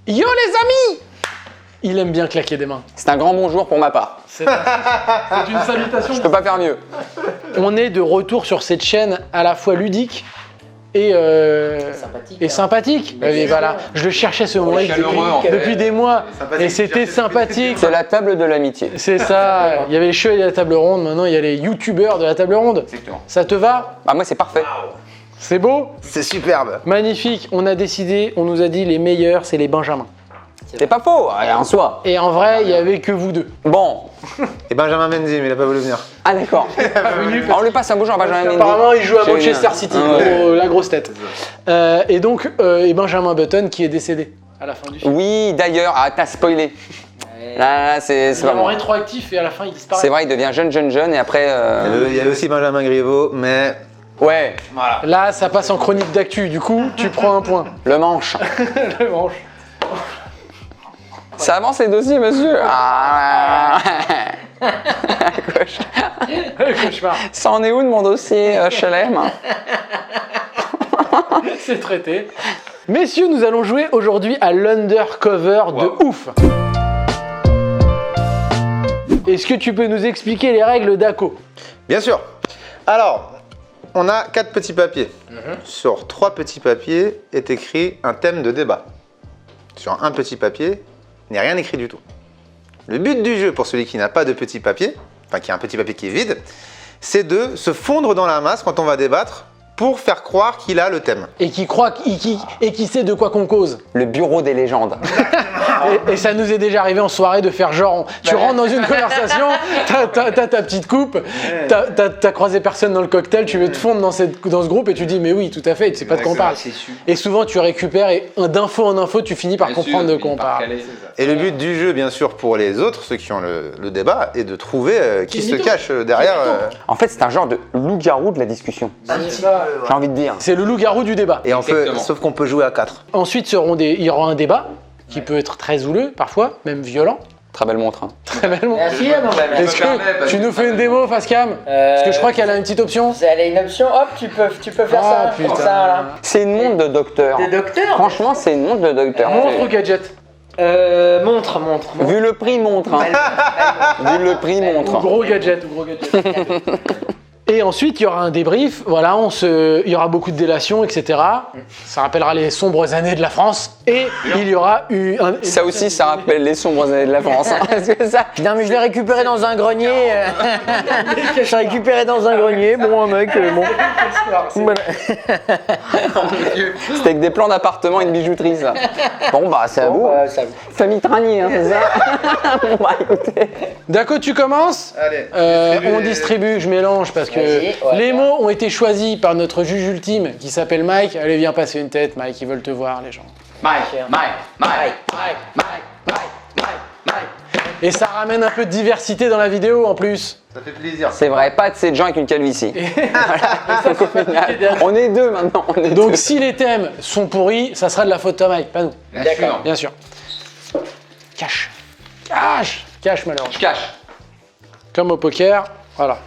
Yo les amis! Il aime bien claquer des mains. C'est un grand bonjour pour ma part. C'est une salutation. Je peux pas faire mieux. On est de retour sur cette chaîne à la fois ludique et sympathique. Et voilà, je le cherchais ce mot depuis des mois et c'était sympathique. C'est la table de l'amitié. C'est ça, il y avait les cheveux de la table ronde, maintenant il y a les youtubeurs de la table ronde. Exactement. Ça te va? Ah moi c'est parfait. C'est beau? C'est superbe. Magnifique, on a décidé, on nous a dit les meilleurs c'est les Benjamins. C'est pas faux, en soi. Et en vrai, il y avait que vous deux. Bon. Et Benjamin Mendy, mais il a pas voulu venir. Ah d'accord. On lui passe un bonjour à Benjamin Mendy. Apparemment, il joue à Manchester City, Ouais. la grosse tête. Et donc, et Benjamin Button qui est décédé à la fin du film. Oui, d'ailleurs, t'as spoilé. Là, c'est Il est vraiment en rétroactif et à la fin, il disparaît. C'est vrai, il devient jeune et après... Il y avait aussi Benjamin Griveaux, mais Ouais, Là, ça passe en chronique d'actu, du coup, tu prends un point. le manche. Le manche. Ça avance les dossiers, monsieur. Ah. Le cauchemar. Ça en est où de mon dossier HLM? C'est traité. Messieurs, nous allons jouer aujourd'hui à l'undercover de ouf. Est-ce que tu peux nous expliquer les règles d'Aco? bien sûr. Alors, on a 4 petits papiers. Sur 3 petits papiers est écrit un thème de débat. Sur un petit papier, il n'y a rien écrit du tout. Le but du jeu, pour celui qui n'a pas de petit papier, enfin qui a un petit papier qui est vide, c'est de se fondre dans la masse quand on va débattre pour faire croire qu'il a le thème. Et qui croit qui sait de quoi qu'on cause. Le bureau des légendes. Et ça nous est déjà arrivé en soirée de faire genre, tu rentres dans une conversation, t'as ta petite coupe, t'as croisé personne dans le cocktail, tu veux te fondre dans ce groupe et tu dis mais oui, tout à fait, tu sais pas de quoi on parle. Et souvent tu récupères et d'info en info, tu finis par comprendre de quoi on parle. Et le but du jeu, bien sûr, pour les autres, ceux qui ont le débat, est de trouver qui se cache derrière. En fait, c'est un genre de loup-garou de la discussion. J'ai envie de dire. C'est le loup-garou du débat. Et on peut, sauf qu'on peut jouer à 4. Ensuite, il y aura un débat qui peut être très houleux, parfois, même violent. Très belle montre. Hein. Très bellement. Merci, non, bah, Est-ce que tu nous fais une démo, Facecam? Parce que je crois qu'elle a une petite option. Elle a une option, hop, tu peux faire Ah, ça. putain. Comme ça, voilà. C'est une montre de docteur. Des docteurs. Franchement, c'est une montre de docteur. Montre ou gadget? Montre. Vu le prix, montre. Hein. Vu le prix, Ou montre. gros gadget, Et ensuite, il y aura un débrief, voilà, il y aura beaucoup de délations, etc. Ça rappellera les sombres années de la France. Et il y aura Ça aussi, ça rappelle les sombres années de la France. Hein. C'est ça. Non, mais je l'ai récupéré dans un grenier. Je l'ai récupéré dans un grenier. Bon, un mec, bon. Voilà. C'était avec des plans d'appartement et une bijouterie, ça. Bon, bah, c'est à vous. Ça- Famille Tranier, hein, c'est ça. Bon, bah, écoutez. Daco, tu commences? Allez. On distribue, je mélange parce que Vas-y, ouais. les mots ont été choisis par notre juge ultime qui s'appelle Mike. Allez, viens passer une tête, Mike, ils veulent te voir, les gens. Et ça ramène un peu de diversité dans la vidéo en plus. Ça fait plaisir. C'est vrai, pas de ces gens avec une calvitie. Voilà. On est deux maintenant. On est Donc deux. si les thèmes sont pourris, ça sera de la faute de Mike, pas nous. D'accord. Bien sûr. Cache, malheureusement. Je cache. Comme au poker, voilà.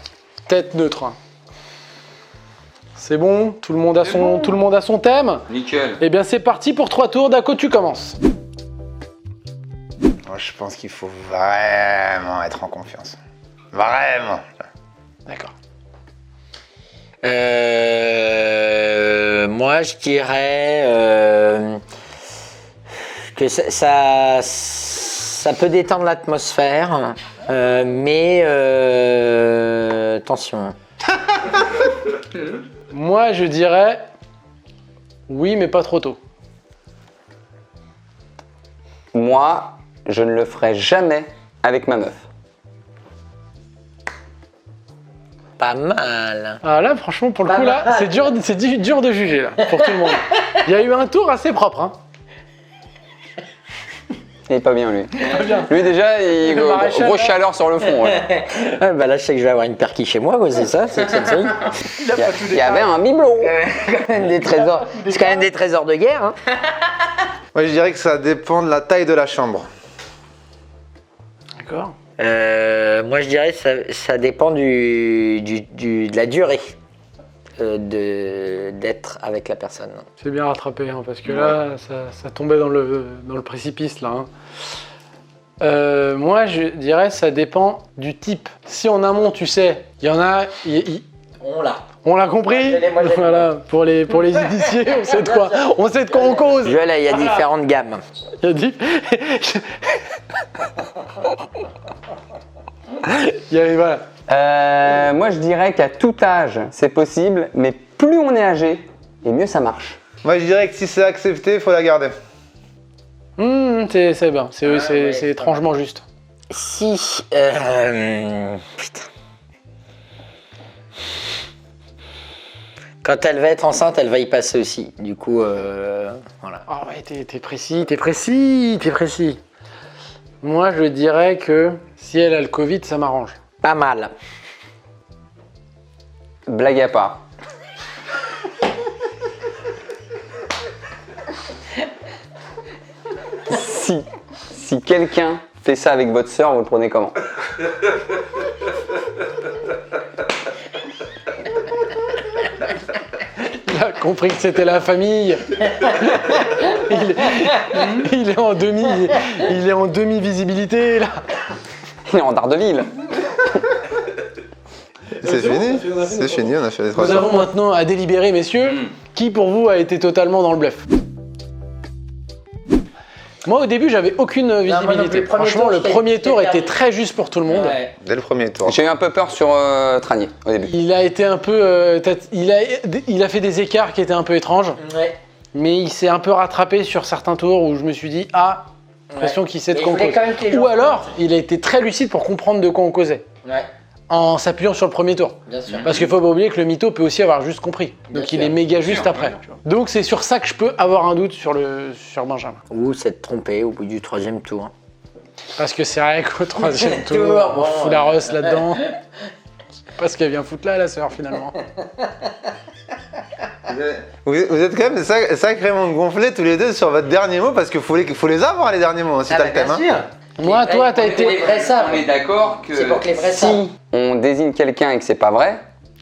Tête neutre. Hein. C'est bon, tout le monde a son thème. Nickel. Eh bien c'est parti pour 3 tours. Daco, tu commences. Moi, je pense qu'il faut vraiment être en confiance. Vraiment. D'accord. Moi, je dirais que ça peut détendre l'atmosphère, mais attention. Moi je dirais oui mais pas trop tôt. Moi, je ne le ferai jamais avec ma meuf. Pas mal. Ah là franchement pour le coup là c'est dur de juger là pour tout le monde. Il y a eu un tour assez propre hein. Il est pas bien, lui. Très bien. Lui, déjà, il Le maréchal, grosse là. chaleur sur le front. Ouais. Ah, bah là, je sais que je vais avoir une perquis chez moi, quoi, c'est ça, c'est le truc. Il y avait un bibelot. Quand même des trésors. C'est quand même des trésors de guerre. Hein. Moi, je dirais que ça dépend de la taille de la chambre. D'accord. Moi, je dirais que ça dépend de la durée. d'être avec la personne. C'est bien rattrapé, hein, parce que là, ça tombait dans le précipice, là. Hein. Moi, je dirais ça dépend du type. Si en amont, tu sais, il y en a... On l'a compris. Voilà, pour les initiés, on sait de quoi on cause. Il y a différentes gammes. Il y a dit... voilà. Moi, je dirais qu'à tout âge, c'est possible, mais plus on est âgé, et mieux ça marche. Moi, je dirais que si c'est accepté, il faut la garder. C'est bien, c'est étrangement juste. Si... Putain. Quand elle va être enceinte, elle va y passer aussi. Du coup, voilà. Ah ouais, t'es précis. Moi, je dirais que si elle a le Covid, ça m'arrange. Pas mal. Blague à part. Si quelqu'un fait ça avec votre sœur, vous le prenez comment? Il a compris que c'était la famille. Il est en demi-visibilité, là. Il est en Daredevil. C'est fini, on a fait les 3 Nous avons maintenant à délibérer, messieurs, qui pour vous a été totalement dans le bluff. Moi, au début, j'avais aucune visibilité. Franchement, le premier tour était très juste pour tout le monde. Ouais. Dès le premier tour. J'ai eu un peu peur sur Tranier au début. Il a été un peu... il a fait des écarts qui étaient un peu étranges. Ouais. Mais il s'est un peu rattrapé sur certains tours où je me suis dit, l'impression qu'il sait de quoi on cause. Ou alors, il a été très lucide pour comprendre de quoi on causait. Ouais. En s'appuyant sur le premier tour. Bien sûr. Parce qu'il faut pas oublier que le mytho peut aussi avoir juste compris. Donc il est méga juste après. Donc c'est sur ça que je peux avoir un doute sur Benjamin. Ou s'être trompé au bout du 3e tour. Parce que c'est vrai qu'au 3e tour, on fout la Russ là-dedans. Je sais pas ce qu'elle vient foutre là, la sœur, finalement. Vous êtes quand même sacrément gonflés tous les deux sur votre dernier mot parce qu'il faut les avoir les derniers mots, hein, si t'as le thème. Bien sûr. Moi, toi, t'as été... Les vrais savent. On est d'accord que C'est pour que les vrais savent. si on désigne quelqu'un et que c'est pas vrai,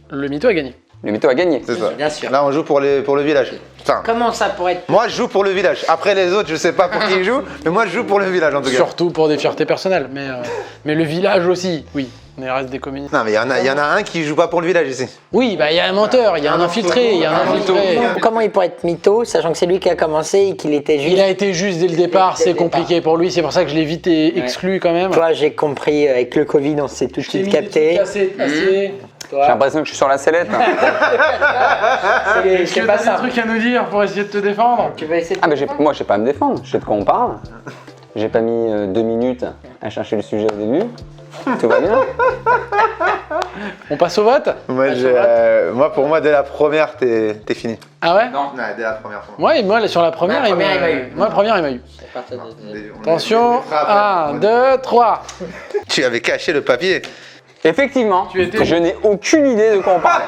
Le mytho a gagné. le mytho a gagné. C'est ça. Bien sûr. Là, on joue pour le village. Putain. Comment ça pourrait être... Moi, je joue pour le village. Après les autres, je sais pas pour qui ils jouent, mais moi, je joue pour le village en tout cas. Surtout pour des fiertés personnelles. Mais le village aussi, oui. On reste des communistes. Non, mais il y en a un qui joue pas pour le village ici. Oui, bah il y a un menteur, il y a un infiltré, il y a un infiltré. Comment il pourrait être mytho, sachant que c'est lui qui a commencé et qu'il était juste... Il a été juste dès le départ, c'est compliqué pour lui, c'est pour ça que je l'ai vite exclu quand même. Toi, j'ai compris, avec le Covid, on s'est tout de suite capté. J'ai l'impression que je suis sur la sellette. Est-ce que t'as des trucs à nous dire pour essayer de te défendre? Tu vas essayer de... Ah mais moi j'ai pas à me défendre, je sais de quoi on parle. J'ai pas mis 2 minutes à chercher le sujet au début. Tout va bien. On passe au vote? Moi, pour moi, dès la première, t'es fini. Ah ouais? Non. Ouais, dès la première fois. Ouais, moi sur la première, il m'a eu. Moi, la première, il m'a eu. Attention, 1, 2, 3. Tu avais caché le papier. Effectivement, Tu étais- je n'ai aucune idée de quoi on parle.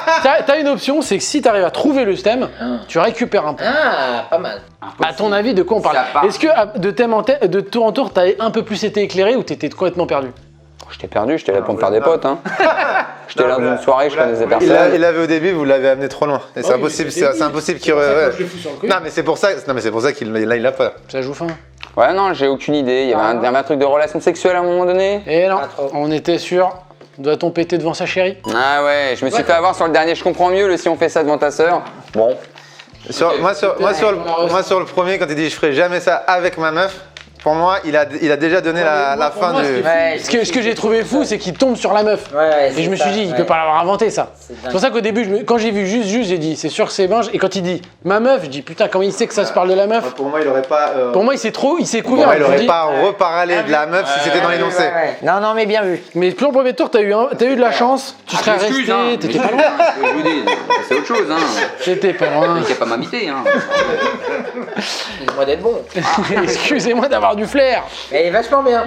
T'as une option, c'est que si t'arrives à trouver le stem, tu récupères un point. Ah, pas mal. À ton avis, de quoi on parle? Ça part. Est-ce que de thème en thème, de tour en tour, t'as un peu plus été éclairé ou t'étais complètement perdu? J'étais perdu, j'étais là pour me faire des potes. Hein. J'étais là d'une soirée, je connaissais Il personne. l'avait au début, vous l'avez amené trop loin. Et c'est oui, impossible, mais c'est c'est impossible qu'il. C'est pour ça que ouais. je le fous sur le coup. Non, mais c'est pour ça qu'il l'a pas. Ça joue fin. Ouais, non, j'ai aucune idée. Il y avait un truc de relation sexuelle à un moment donné. Et non, Pas trop. on était sur. Doit-on péter devant sa chérie? Ah ouais, je me suis fait avoir sur le dernier. Je comprends mieux le si on fait ça devant ta sœur. Bon, Moi, sur le premier, quand il dit je ferai jamais ça avec ma meuf, pour moi, il a déjà donné la Pour fin moi, du. Ouais, Ce que j'ai trouvé fou, c'est qu'il tombe sur la meuf. Ouais, Et je me suis dit, il peut pas l'avoir inventé ça. C'est pour ça qu'au début, quand j'ai vu juste, j'ai dit, c'est sûr que c'est Binge. Et quand il dit ma meuf, je dis putain, comment il sait que ça se parle de la meuf? Pour moi, il aurait pas. Pour moi, il s'est Pour couvert. moi, il Je me aurait dis- pas reparlé de la meuf si c'était dans l'énoncé. Non, non, mais bien vu. Mais pour le premier tour, t'as eu de la chance. Tu serais resté, t'étais pas loin. Je vous dis, c'est autre chose. Hein. T'étais pas loin. Il n'y a pas m'inviter. Hein. Excuse-moi d'être bon. Excusez-moi d'avoir du flair. Mais vachement bien.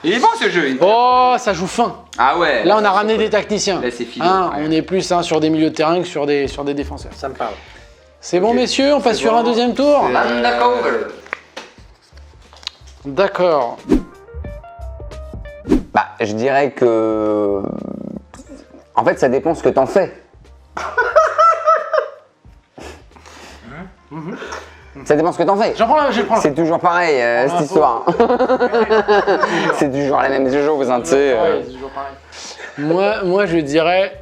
Il est bon ce jeu. Oh, ça joue fin. Ah ouais. Là, on a ramené des tacticiens. Là, c'est fini. Hein, Ouais. on est plus sur des milieux de terrain que sur des défenseurs. Ça me parle. C'est bon, messieurs, on passe sur un deuxième tour. D'accord. D'accord. Bah, je dirais que. En fait, ça dépend ce que t'en fais. Ça dépend ce que t'en fais. Je prends la. C'est toujours pareil, cette histoire. C'est toujours la même chose, tu sais. Ouais, c'est toujours pareil. Moi, je dirais.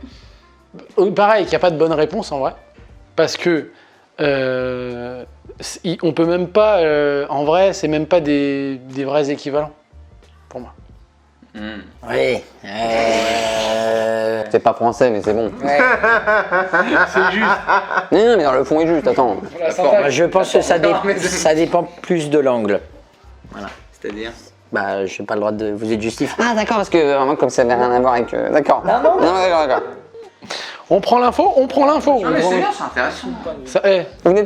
Pareil, qu'il n'y a pas de bonne réponse en vrai. Parce que. On peut même pas. En vrai, c'est même pas des vrais équivalents. Pour moi. Oui. C'est pas français, mais c'est bon. C'est juste. Non, mais dans le fond, il est juste, attends. Bah, je pense que ça dépend plus de l'angle. C'est-à-dire Bah, j'ai pas le droit de vous êtes justifié. Ah, d'accord, parce que vraiment, comme ça n'a rien à voir avec. D'accord. Non, d'accord. On prend l'info. c'est bien, c'est intéressant. Vous venez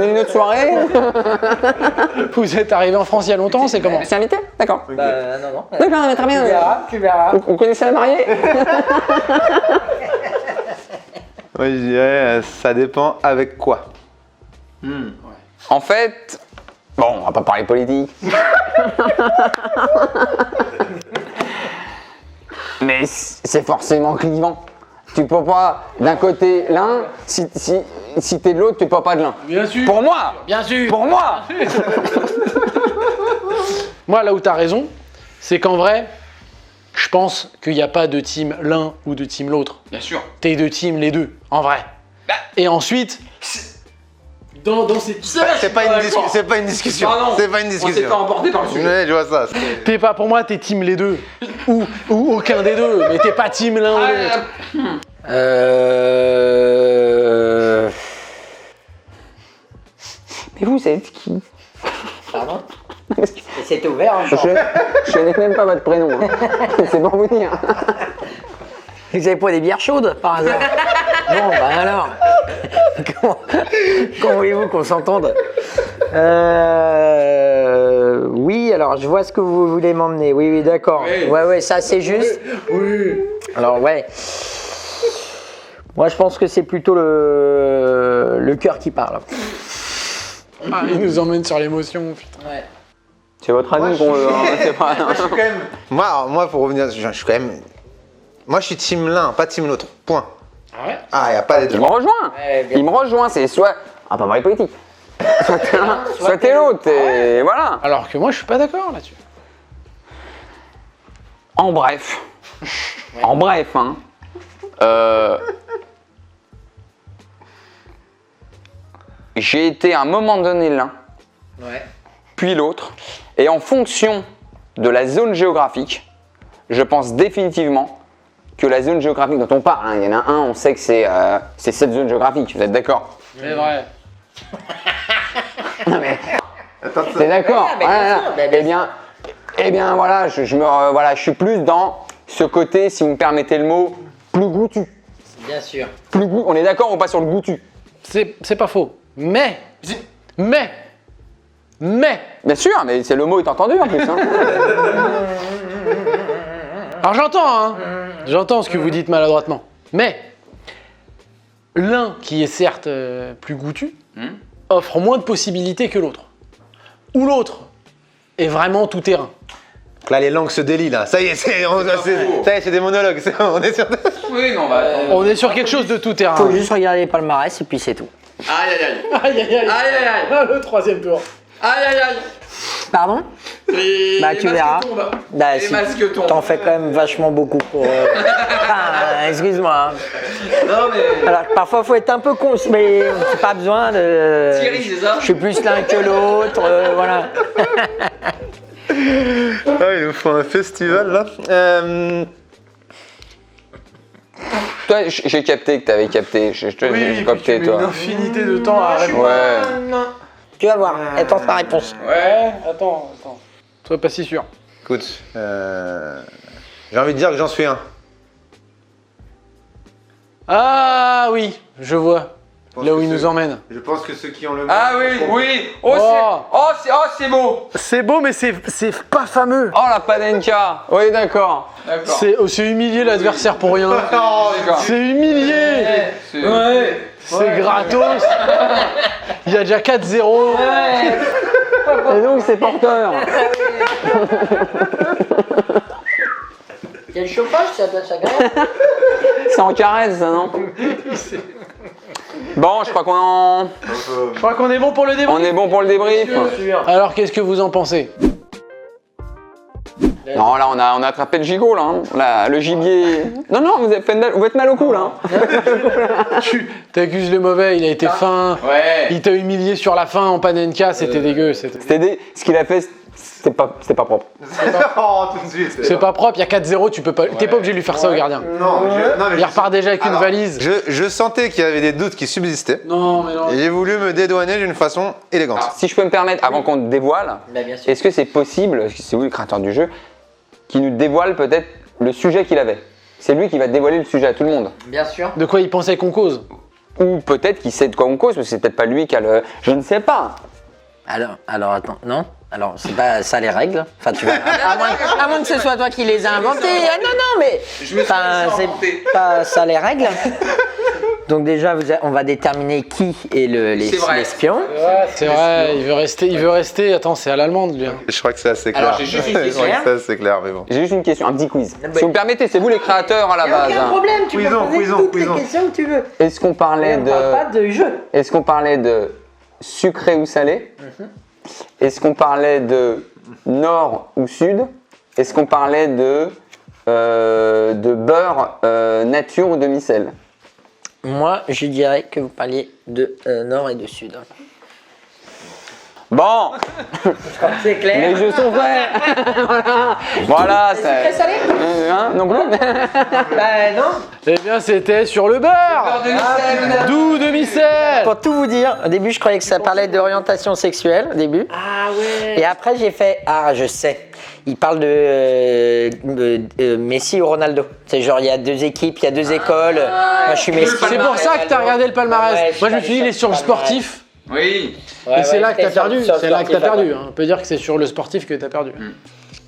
d'une autre soirée Vous êtes arrivé en France il y a longtemps, c'est comment? C'est invité D'accord. Bah, non. D'accord, mais très bien. Tu verras. Vous connaissez la mariée Moi, je dirais, ça dépend avec quoi. En fait, bon, on va pas parler politique. Mais c'est forcément clivant. Tu peux pas d'un côté l'un, si t'es de l'autre, tu peux pas de l'un. Bien sûr. Pour moi Bien sûr. Pour moi Moi, là où t'as raison, c'est qu'en vrai, je pense qu'il n'y a pas de team l'un ou de team l'autre. Bien sûr. T'es de team les deux, en vrai. Et ensuite, dans ces... C'est pas une discussion. Pardon. C'est pas une discussion. On s'est fait emporter par le sujet. Ouais, je vois ça. T'es pas, pour moi, t'es team les deux. Ou aucun des deux, mais t'es pas team l'un ou l'autre. Mais vous êtes qui Pardon. C'est ouvert, hein, Je connais même pas votre prénom. Hein. C'est pour vous dire. Vous avez pas des bières chaudes, par hasard? Bon, bah alors. Comment voulez-vous qu'on s'entende? Oui, alors je vois ce que vous voulez m'emmener. Oui, d'accord. Ouais, ça c'est juste. Oui. Alors, ouais. Moi, je pense que c'est plutôt le cœur qui parle. Ah, il nous emmène sur l'émotion, putain. Ouais. C'est votre avis qu'on veut. Hein, c'est pas... Je suis quand même. Moi, pour revenir, je suis quand même. Moi, je suis team l'un, pas team l'autre. Point. Ah ouais? Ah, y a pas les deux. Il me rejoint. Ouais, bien. Il me rejoint. C'est soit. Ah, pas parler politique. Soit t'es l'un, soit t'es l'autre. Et voilà. Alors que moi, je suis pas d'accord là-dessus. En bref. En bref, hein. J'ai été à un moment donné l'un, Ouais. puis l'autre, et en fonction de la zone géographique, je pense définitivement que la zone géographique dont on parle, hein, il y en a un, on sait que c'est cette zone géographique, vous êtes d'accord? C'est vrai. T'es d'accord? mais bien sûr, mais bien Eh bien voilà, je suis plus dans ce côté, si vous me permettez le mot, plus goûtu. Bien sûr. On est d'accord ou pas sur le goûtu? C'est pas faux. Mais. Bien sûr, mais c'est le mot est entendu en plus. Hein. Alors j'entends ce que vous dites maladroitement. Mais l'un qui est certes plus goûtu offre moins de possibilités que l'autre. Ou l'autre est vraiment tout terrain. Là, les langues se délient, là. Ça y est, c'est des monologues. On est sur. Oui, non, bah. On est sur quelque chose de tout terrain. Faut juste regarder les palmarès et puis c'est tout. Aïe aïe aïe. Aïe aïe aïe. Aïe aïe aïe. Ah, le troisième tour. Aïe aïe aïe. Pardon? Bah tu verras. Bah, Les si, masques tombent. t'en fais quand même vachement beaucoup pour. Enfin, excuse-moi. Hein. Non mais. Alors parfois faut être un peu con, mais c'est pas besoin de. Thierry, c'est ça? Je suis plus l'un que l'autre, voilà. Ah, il nous faut un festival, là. Toi, j'ai capté que t'avais capté. J'ai capté, une toi. infinité de temps à répondre. Ouais. Tu vas voir, elle pense ta réponse. Ouais, attends. Sois pas si sûr. Écoute, j'ai envie de dire que j'en suis un. Ah oui, je vois. Là où il nous emmène. Je pense que ceux qui ont le. Ah oui, oui. Oh, c'est beau. C'est beau, mais c'est pas fameux. Oh la panenka. Oui, d'accord. C'est humilier l'adversaire pour rien. D'accord. C'est humilié. Ouais. C'est gratos. Il y a déjà 4-0. Et donc c'est porteur. Il y a le chauffage, ça doit s'agréable. C'est en caresse, ça, non? Bon, je crois qu'on Je crois qu'on est bon pour le débrief. on est bon pour le débrief. Alors, qu'est-ce que vous en pensez? Non, là, on a attrapé le gigot, là. Hein. Là, le gibier. Non, vous êtes mal au cou, là. Tu t'accuses le mauvais, il a été fin. Ouais. Il t'a humilié sur la fin en panenka, c'était dégueu. Ce qu'il a fait, c'était pas propre. Oh, tout de suite. C'est pas propre, il y a 4-0, tu peux pas. T'es pas obligé de lui faire ça au gardien. Non, mais Il repart déjà avec une valise. Je sentais qu'il y avait des doutes qui subsistaient. Non, mais non. Et j'ai voulu me dédouaner d'une façon élégante. Alors, si je peux me permettre, avant qu'on te dévoile, Bah, bien sûr. est-ce que c'est possible, parce que c'est vous le créateur du jeu, qui nous dévoile peut-être le sujet qu'il avait? C'est lui qui va dévoiler le sujet à tout le monde. Bien sûr. De quoi il pensait qu'on cause? Ou peut-être qu'il sait de quoi on cause, parce que c'est peut-être pas lui qui a le. Je ne sais pas. Alors attends, non. Alors, c'est pas ça les règles. Enfin, tu vas. À moins que ce soit toi qui les as inventées. Ah, non, mais. Enfin, c'est pas ça les règles. Donc, déjà, on va déterminer qui est l'espion. C'est vrai, il veut rester. Attends, c'est à l'allemande lui. Hein. Je crois que c'est assez clair. Alors, j'ai juste une Je crois que c'est assez clair, mais bon. J'ai juste une question, un petit quiz. Si vous me permettez, c'est vous les créateurs à la base. Hein. problème, tu Cuisons, peux poser cuisons, toutes cuisons. les questions que tu veux. Est-ce qu'on parlait On parle pas de. de jeu. Est-ce qu'on parlait de sucré ou salé? Est-ce qu'on parlait de nord ou sud? Est-ce qu'on parlait de beurre nature ou demi-sel? Moi, je dirais que vous parliez de nord et de sud. Bon, C'est clair. les jeux sont faits. Voilà, Très c'est. salé Hein, non plus. Bah non. Eh bien, c'était sur le beurre. Doux demi-sel. Pour tout vous dire, au début, je croyais que ça parlait d'orientation sexuelle, au début. Ah ouais. Et après, j'ai fait ah, je sais. Il parle de Messi ou Ronaldo. C'est genre, il y a deux équipes, il y a deux écoles. Moi, je suis Messi. C'est pour ça que t'as regardé le palmarès. Ouais, Moi, je me suis dit, il est sur le sportif. Oui. Et c'est là que t'as j'étais sur- perdu. sur le C'est là que t'as sportif, perdu. Hein. On peut dire que c'est sur le sportif que t'as perdu.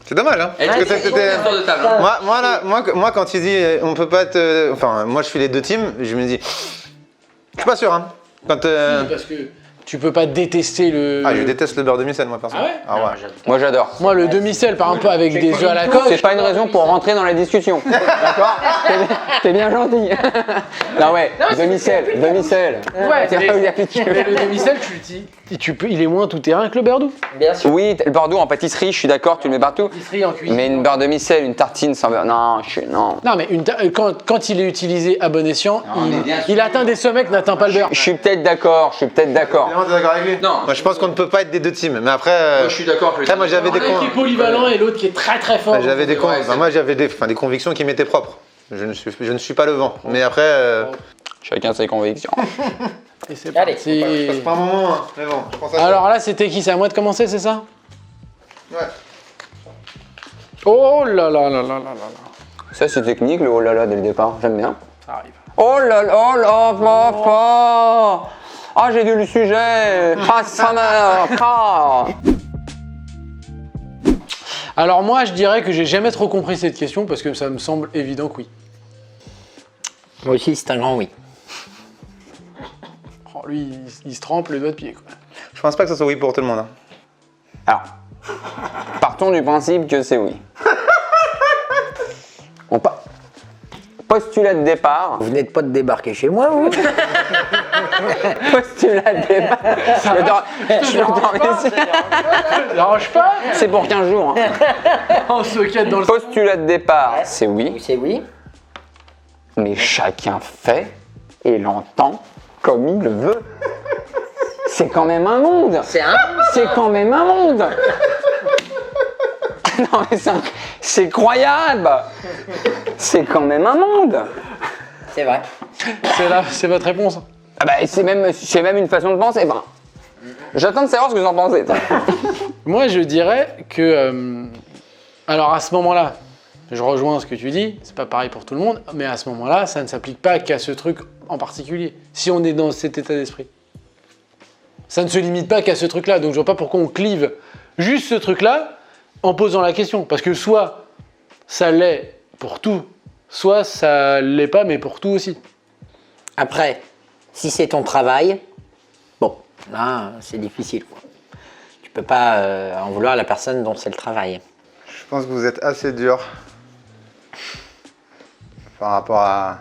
C'est dommage, hein. Parce que de table. Hein. moi, quand il dit on peut pas être. Enfin, moi, je suis les deux teams, je me dis. Je suis pas sûr, hein. Quand. Parce que tu peux pas détester le. Ah, je déteste le beurre demi-sel, moi, personnellement. Ah ouais ouais. Moi j'adore. Moi, le demi-sel, par exemple, avec des œufs à la coque. C'est pas une raison pour rentrer dans la discussion. D'accord? T'es bien gentil. Non ouais, demi-sel. Ouais, Tiens, mais- il y a plus de- Mais le demi-sel, il est moins tout terrain que le beurre doux. Bien sûr. Oui, le beurre doux en pâtisserie, je suis d'accord, tu le mets partout. Pâtisserie en cuisine. Mais une beurre demi-sel, une tartine sans beurre, non, non. Non, mais quand il est utilisé à bon escient, il atteint des sommets que n'atteint pas le beurre. Je suis peut-être d'accord, Vraiment, t'es d'accord avec lui Non. Moi, je pense qu'on ne peut pas être des deux teams. Mais après. d'accord. Après, moi, j'avais des Un qui est polyvalent et l'autre qui est très très fort. J'avais des, Ouais, c'est- moi, j'avais des convictions qui m'étaient propres. Je ne suis pas le vent. Mais après. Chacun ses convictions. Et c'est Allez, parti. C'est pas un moment, hein. Mais bon, je pense à ça. Alors là, c'était qui? C'est à moi de commencer, c'est ça? Ouais. Oh là là là là là là là. Ça c'est technique, le oh là là dès le départ, j'aime bien. Ça arrive. Oh là là, papa. Ah, j'ai vu le sujet. Ah, sa mère. Ah. Alors moi, je dirais que j'ai jamais trop compris cette question parce que ça me semble évident que oui. Moi aussi, c'est un grand oui. Oh, lui, il se trempe le doigt de pied, quoi. Je pense pas que ce soit oui pour tout le monde. Hein. Alors, partons du principe que c'est oui. Postulat de départ. Vous n'êtes pas de débarquer chez moi, vous? Postulat de départ. Je peux dormir ici. Ça dérange pas? C'est pour 15 jours. Hein. On se quête dans le... Postulat de départ, c'est oui. C'est oui. Mais chacun fait et l'entend comme il le veut. C'est quand même un monde. C'est quand même un monde. Non mais c'est croyable. C'est quand même un monde. C'est vrai. C'est votre réponse. Ah bah, c'est même une façon de penser. Enfin, j'attends de savoir ce que vous en pensez. Moi, je dirais que... alors à ce moment-là, je rejoins ce que tu dis, c'est pas pareil pour tout le monde, mais à ce moment-là, ça ne s'applique pas qu'à ce truc en particulier, si on est dans cet état d'esprit. Ça ne se limite pas qu'à ce truc-là, donc je vois pas pourquoi on clive juste ce truc-là en posant la question. Parce que soit ça l'est pour tout, soit ça l'est pas, mais pour tout aussi. Après, si c'est ton travail, bon, là, c'est difficile, quoi. Tu peux pas en vouloir à la personne dont c'est le travail. Je pense que vous êtes assez dur par rapport à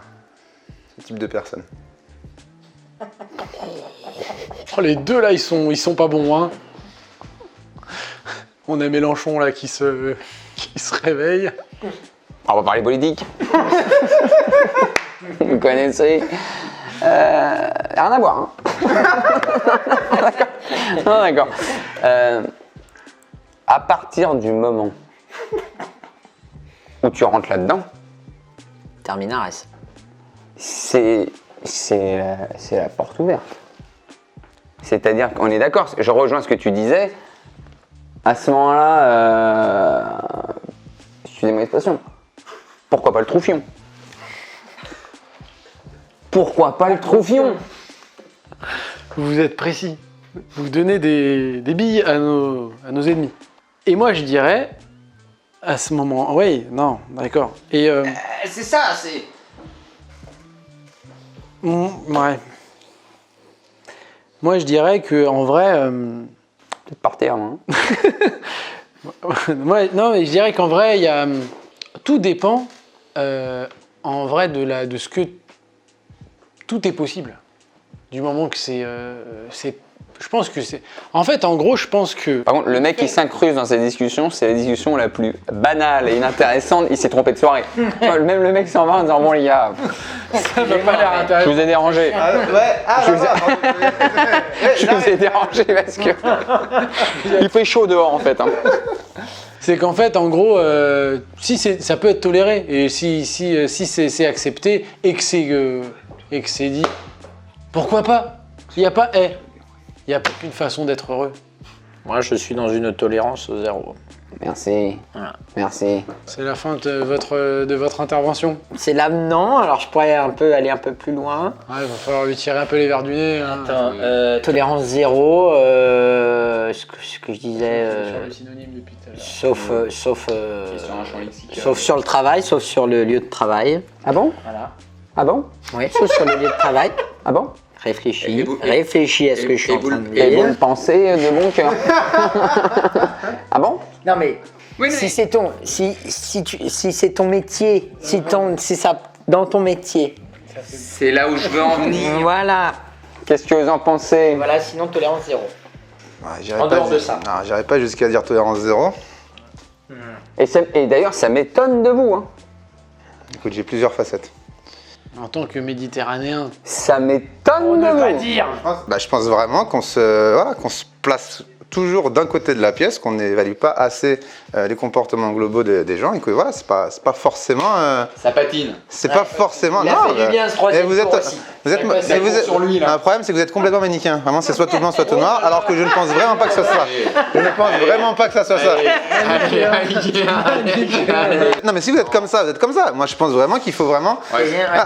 ce type de personne. Oh, les deux là, ils sont pas bons, hein. On a Mélenchon là qui se réveille. On va parler politique. Vous connaissez. Rien à voir. Hein. D'accord. Non, d'accord. À partir du moment où tu rentres là-dedans, Terminares. c'est la porte ouverte. C'est-à-dire qu'on est d'accord, je rejoins ce que tu disais. À ce moment-là, excusez-moi l'expression, pourquoi pas le troufion? Pourquoi pas le troufion? Vous êtes précis. Vous donnez des billes à nos ennemis. Et moi, je dirais, à ce moment... Oui, non, d'accord. Et... C'est ça, c'est... ouais. Moi, je dirais que en vrai... Peut-être partir, hein. Ouais, non, mais je dirais qu'en vrai, il y a... Tout dépend, en vrai, de ce que... Tout est possible. Du moment que c'est... Je pense que c'est... En fait, en gros, je pense que... Par contre, le mec qui s'incruste dans cette discussion, c'est la discussion la plus banale et inintéressante. Il s'est trompé de soirée. Même le mec s'en va en disant bon les gars, Ça n'a pas l'air je intéressant. vous ai dérangé. Je vous ai dérangé parce que il fait chaud dehors en fait. Hein. C'est qu'en fait, en gros, si ça peut être toléré, et si c'est accepté, et que c'est dit, pourquoi pas? Il n'y a pas... Il n'y a pas qu'une façon d'être heureux. Moi, je suis dans une tolérance zéro. Merci. Voilà. Merci. C'est la fin de votre intervention. C'est là, non, alors je pourrais aller un peu plus loin. Ouais, il va falloir lui tirer un peu les verres du nez. Hein. Attends, tolérance zéro, ce que je disais, Sur le synonyme depuis tout à l'heure. sauf sur le travail, sauf sur le lieu de travail. Ah bon? Voilà. Ah bon? Oui, sauf sur le lieu de travail. Ah bon? Réfléchis à ce que je suis en train de Et dire. bonne pensée de bon cœur. Ah bon? Non mais si c'est ton c'est ton métier, si ça dans ton métier. C'est là où je veux en venir. Voilà. Qu'est-ce que vous en pensez? Voilà, sinon tolérance zéro. J'irai En pas dehors de ça. Non, j'irai pas jusqu'à dire tolérance zéro. Et d'ailleurs, ça m'étonne de vous. Hein. Écoute, j'ai plusieurs facettes. En tant que méditerranéen, Ça m'étonne on de ne vous. pas dire. Je pense vraiment qu'on se place toujours d'un côté de la pièce, qu'on n'évalue pas assez les comportements globaux des gens et que voilà, c'est pas forcément. Ça patine. C'est pas forcément. Il a fait du bien ce troisième vous êtes, tour aussi. vous êtes, Ça vous court êtes- sur lui, là. un problème, c'est que vous êtes complètement manichéen. Vraiment, c'est soit tout blanc, soit tout noir, alors que je ne pense vraiment pas que ce soit ça. Je ne pense vraiment pas que ça soit ça. Non, mais si vous êtes comme ça, vous êtes comme ça. Moi, je pense vraiment qu'il faut vraiment.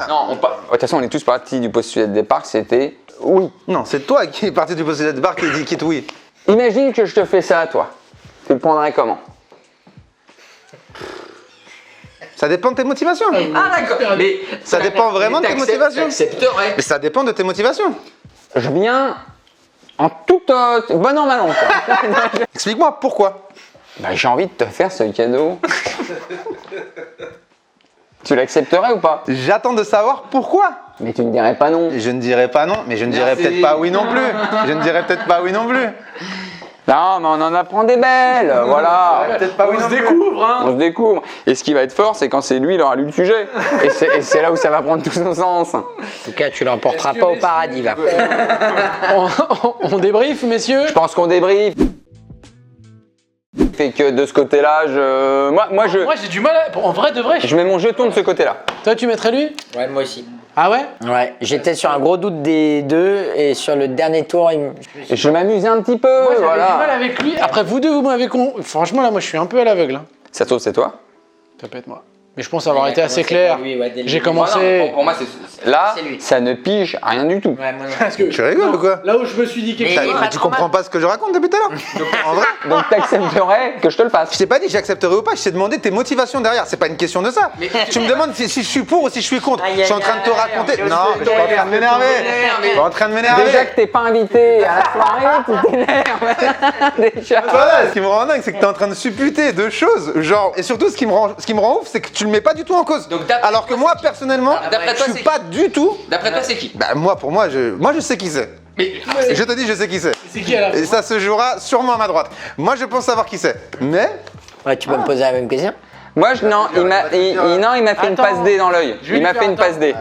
Non, de toute façon, on est tous partis du postulat de départ que c'était oui. Non, c'est toi qui est parti du postulat de bar qui dit quitte oui. Imagine que je te fais ça à toi. Tu le prendrais comment? Ça dépend de tes motivations. Ah d'accord. Mais Ça dépend vraiment de tes motivations. T'accepterais. Mais ça dépend de tes motivations. Je viens en toute bon an, mal an. quoi. Explique-moi pourquoi. Bah, j'ai envie de te faire ce cadeau. Tu l'accepterais ou pas? J'attends de savoir pourquoi. Mais tu ne dirais pas non. Je ne dirais pas non, mais je ne dirais Merci. peut-être pas oui non plus. Je ne dirais peut-être pas oui non plus. Non, mais on en apprend des belles, voilà. Peut-être pas oui On non se plus. découvre, hein. On se découvre. Et ce qui va être fort, c'est quand c'est lui, il aura lu le sujet. Et c'est là où ça va prendre tout son sens. En tout cas, tu l'emporteras pas au paradis là. On débrief, messieurs. Je pense qu'on débriefe. Fait que de ce côté-là, moi, Moi, j'ai du mal à... En vrai de vrai, je mets mon jeton de ce côté-là. toi, tu mettrais lui? Ouais, moi aussi. Ah ouais? Ouais, j'étais sur un gros doute des deux et sur le dernier tour, Et je m'amusais un petit peu, Moi, j'avais du mal voilà. avec lui. Après, vous deux, vous m'avez con... Franchement, là, moi, je suis un peu à l'aveugle. Hein. Ça se trouve, c'est toi? Ça peut être moi. Mais je pense avoir été assez clair. J'ai Moi, commencé... non, pour moi, là, C'est lui. ça ne pige rien du tout. Ouais, moi non. Parce que... Tu rigoles ou quoi? Là où je me suis dit quelque Mais- chose... il est Mais pas tu trop comprends pas ce que je raconte depuis tout à l'heure. En vrai, Donc, t'accepterais que je te le fasse. je t'ai pas dit j'accepterai ou pas, je t'ai demandé tes motivations derrière. C'est pas une question de ça. Tu me demandes si je suis pour ou si je suis contre. Aïe, Je suis en aïe, train de te aïe, raconter. aïe, Non, aïe, je suis pas en train de m'énerver. Je suis en train de m'énerver. Déjà que t'es pas invité à la soirée, tu t'énerves. Déjà. Voilà, ce qui me rend dingue, c'est que t'es en train de supputer deux choses, genre, et surtout ce qui me rend ouf, c'est que tu le mets pas du tout en cause. Donc, d'après Alors que toi, moi, c'est qui? personnellement, D'après je toi, suis c'est pas du tout. D'après toi, c'est qui? Bah, pour moi, je sais qui c'est. Mais Je te dis, je sais qui c'est. C'est qui à la Et ça se jouera sûrement à ma droite. Moi, je pense savoir qui c'est. Mais Ouais, tu peux me poser la même question. Moi, non, il m'a fait une Attends. passe D dans l'œil. Je vais Il lui m'a faire fait une attends. passe D.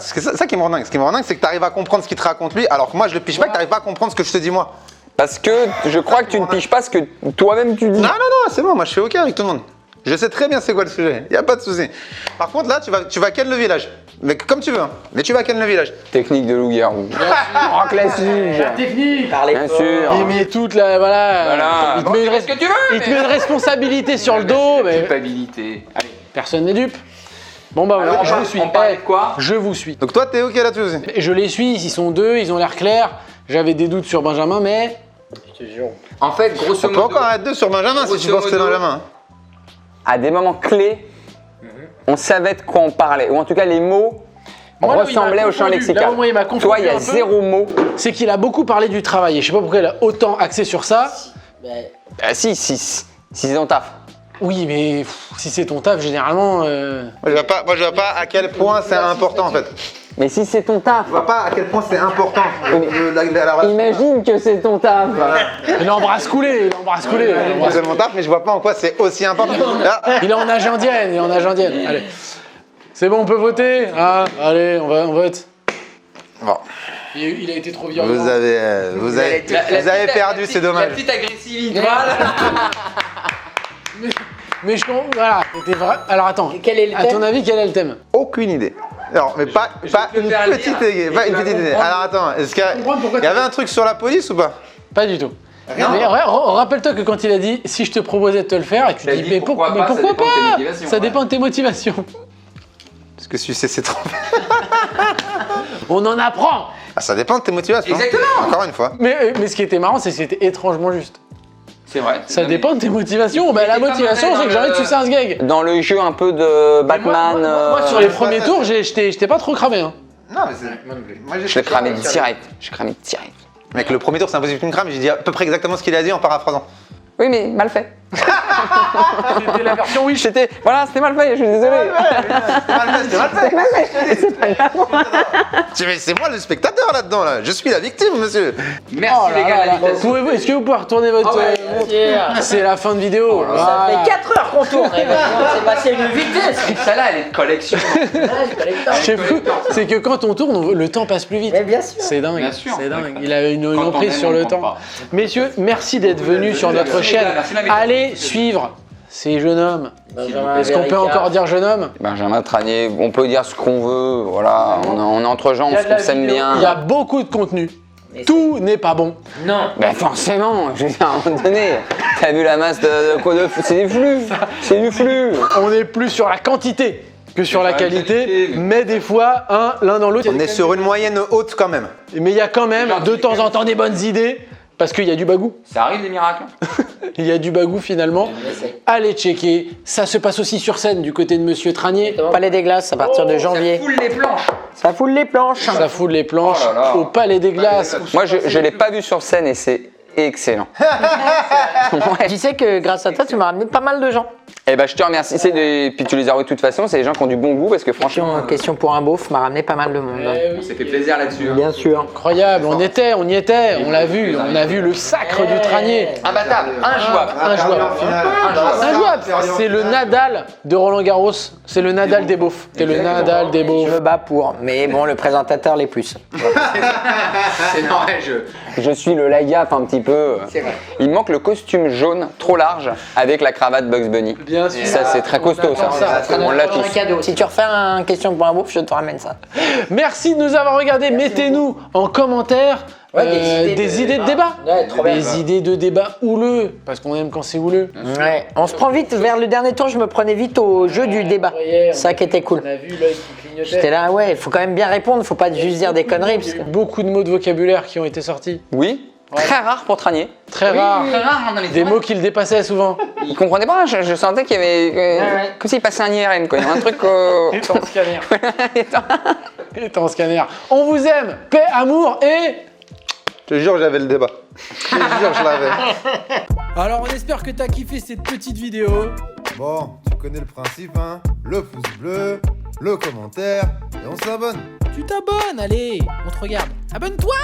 c'est ça qui me rend dingue. Ce qui me rend dingue, c'est que tu arrives à comprendre ce qu'il te raconte lui, alors que moi, je le piche pas, que tu n'arrives pas à comprendre ce que je te dis moi. Parce que je crois que tu ne piges pas ce que toi-même tu dis. Non, c'est bon, moi je suis OK avec tout le monde. Je sais très bien c'est quoi le sujet, y a pas de souci. Par contre, là, tu vas ken le village. Mais comme tu veux, hein. Mais tu vas ken le village. Technique de loup-garou. En classique. technique. Parlez Bien fort. sûr. Il met toute la. Voilà. Voilà. Il te met une, Qu'est-ce que tu veux il te met une responsabilité sur le dos, mais Culpabilité. Allez. personne n'est dupe. Bon bah voilà, Alors, je vous suis. on parlait Eh, de quoi? je vous suis. Donc toi, t'es OK là-dessus aussi. Et je les suis, ils sont deux, ils ont l'air clairs. J'avais des doutes sur Benjamin, mais. En fait, grosso On peut modo. encore être deux sur Benjamin si tu Grosso penses que c'est modo. Benjamin. À des moments clés, on savait de quoi on parlait. Ou en tout cas, les mots Moi, là où il ressemblaient m'a au champ confondu, lexical. là où moi, il m'a confondu Toi, il y un a peu. 0 mot. C'est qu'il a beaucoup parlé du travail. Et je sais pas pourquoi il a autant axé sur ça. Mais Ah si c'est ton taf. Oui, mais si c'est ton taf, généralement. Moi, je vois pas à quel point c'est important en fait. Mais si c'est ton taf, Je vois pas à quel point c'est important. imagine que c'est ton taf. Il embrasse couler, il embrasse couler. C'est mon taf, mais je vois pas en quoi c'est aussi important. Là, Il est en âge indienne, il est en âge indienne. Allez. C'est bon, on peut voter. Ah, allez, on vote. bon, Il a été trop violent. vous avez perdu, c'est La dommage. petite agressivité. Voilà. Mais voilà, c'était vrai. Alors attends, Quel est le à thème ton avis, quel est le thème? Aucune idée. Alors, mais pas te une faire le petite dire. idée. Pas une petite idée. Alors attends, est-ce qu'il comprendre pourquoi y avait un truc sur la police ou pas? Pas du tout. Mais rappelle-toi que quand il a dit si je te proposais de te le faire, et que tu Il a dis dit, mais pourquoi pourquoi pas, ça dépend de tes pas motivations, Ça ouais. dépend de tes motivations. Parce que si c'est trop. On en apprend. Ah, ça dépend de tes motivations. Exactement. Encore une fois. Mais ce qui était marrant, c'est que c'était étrangement juste. C'est vrai. Ça dépend de tes motivations. Bah, la Mais motivation, comme on est c'est que j'ai dans envie de le- sucer un sgeg. Dans le jeu un peu de Batman, Moi, sur les premiers tours, j'étais pas trop cramé. Hein. Non, mais c'est. Moi, je l'ai cramé direct. Mec, le premier tour, c'est impossible que tu me crames. J'ai dit à peu près exactement ce qu'il a dit en paraphrasant. Oui, mais mal fait. C'était la version Wish. C'était mal fait, je suis désolé. C'était mal fait. Mais c'est moi le spectateur là-dedans, là. Je suis la victime, monsieur. Merci Oh les là gars, là là. l'invitation. Est-ce que vous pouvez retourner votre. C'est la fin de vidéo. Ça Voilà. fait 4 heures qu'on tourne. C'est passé une vitesse. Celle-là, elle est de collection. Je sais plus, c'est que quand on tourne, le temps passe plus vite. Mais bien sûr. C'est dingue, Bien sûr. c'est dingue. Il a une Quand on emprise aime, sur on le compte temps. pas. Messieurs, merci d'être venus sur notre Merci, chaîne. les gars, merci de l'invitation. Allez suivre ces jeunes hommes. Benjamin Est-ce qu'on peut Verica. encore dire jeune homme? Benjamin Tranier, on peut dire ce qu'on veut, voilà, on est entre gens, Il y a de la on s'aime vidéo, bien. Il y a beaucoup de contenu. Tout n'est pas bon. Non. Ben forcément, je veux dire, à un moment donné, t'as vu la masse de quoi de c'est des flux, c'est du flux. On est plus sur la quantité que sur la la qualité, qualité, mais des fois, l'un dans l'autre. On est sur une moyenne haute quand même. Mais il y a quand même de temps en temps des bonnes idées, parce qu'il y a du bagou. Ça arrive des miracles. Il y a du bagou finalement. Allez checker. Ça se passe aussi sur scène du côté de Monsieur Tranier. Palais des Glaces à partir de janvier. Ça foule les planches. Ça foule les planches. Ça fout les planches Oh là là. au Palais des Glaces. Moi, je l'ai pas vu sur scène et c'est excellent. Tu sais que grâce à toi, tu m'as ramené pas mal de gens. Eh ben, je te remercie. Puis tu les as reçus de toute façon, c'est des gens qui ont du bon goût parce que franchement. Question pour un beauf m'a ramené pas mal de monde. On s'est fait plaisir là-dessus. hein. Bien sûr. Incroyable, on y était, on l'a vu, on a vu le sacre du Tranier. Imbattable, injouable. Injouable. Injouable. C'est le Nadal de Roland Garros, c'est le Nadal des beaufs. C'est le Nadal des Je beaufs. me bats pour, mais bon, le présentateur les plus. C'est normal, Je suis le Lagaffe un petit peu. C'est vrai. Il manque le costume jaune trop large avec la cravate Bugs Bunny. Bien sûr. Ça, c'est très costaud, ça. On l'a tous. cadeau. Si tu refais un question pour un beauf, je te ramène ça. Merci de nous avoir regardés. Mettez-nous en commentaire des idées de débat. Ouais, trop bien. Des idées de débat houleux, parce qu'on aime quand c'est houleux. Ouais. On se prend vite vers le dernier tour, je me prenais vite au jeu du débat. Ça qui était cool. a vu l'œil qui clignotait. J'étais là, ouais, il faut quand même bien répondre, faut pas juste dire des conneries. Parce que... Beaucoup de mots de vocabulaire qui ont été sortis. Oui, très rare pour Tranier. Très rares. Très rare dans les Des mots qui le dépassaient souvent. Il comprenait pas, je sentais qu'il y avait. Comme s'il passait un IRM, quoi. Il y avait un truc. Étant scanner. Étant scanner. On vous aime. Paix, amour et... Je te jure, j'avais le débat. Je te jure, je l'avais. Alors on espère que t'as kiffé cette petite vidéo. Bon, tu connais le principe, hein? Le pouce bleu, le commentaire, et on s'abonne. Tu t'abonnes, allez, on te regarde. Abonne-toi!